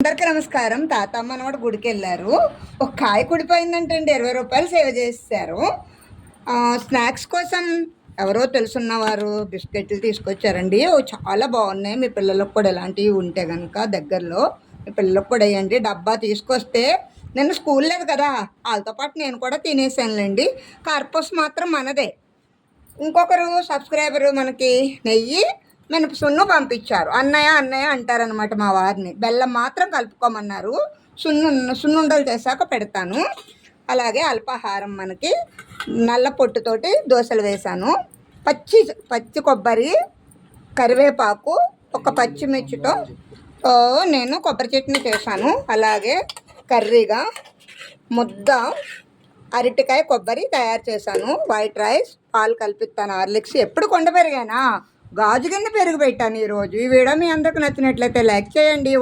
అందరికీ నమస్కారం. తాతమ్మ అనమాట గుడికి వెళ్ళారు. ఒక కాయ కుడిపోయిందంటండి, 20 రూపాయలు సేవ్ చేశారు. స్నాక్స్ కోసం ఎవరో తెలుసున్నవారు బిస్కెట్లు తీసుకొచ్చారండి. చాలా బాగున్నాయి. మీ పిల్లలకు కూడా ఇలాంటివి ఉంటే కనుక దగ్గరలో మీ పిల్లలకు కూడా వేయండి. డబ్బా తీసుకొస్తే నిన్న స్కూల్ లేదు కదా, వాళ్ళతో పాటు నేను కూడా తినేసానులేండి. కార్పస్ మాత్రం మనదే. ఇంకొకరు సబ్స్క్రైబరు మనకి నెయ్యి మినపసున్ను పంపించారు. అన్నయ్య అన్నయ్య అంటారనమాట మా వారిని. బెల్లం మాత్రం కలుపుకోమన్నారు. సున్నుండలు చేశాక పెడతాను. అలాగే అల్పాహారం మనకి నల్ల పొట్టుతోటి దోశలు వేశాను. పచ్చి కొబ్బరి, కరివేపాకు, ఒక పచ్చిమిర్చితో నేను కొబ్బరి చట్నీ చేశాను. అలాగే కర్రీగా ముద్ద అరటికాయ కొబ్బరి తయారు చేశాను. వైట్ రైస్, పాలు కల్పిస్తాను. హార్లిక్స్ ఎప్పుడు కొండ పెరిగానా, గాజు గిన్నె పెరుగు పెట్టాను ఈరోజు. ఈ వీడియో మీ అందరికి నచ్చినట్లయితే లైక్ చేయండి.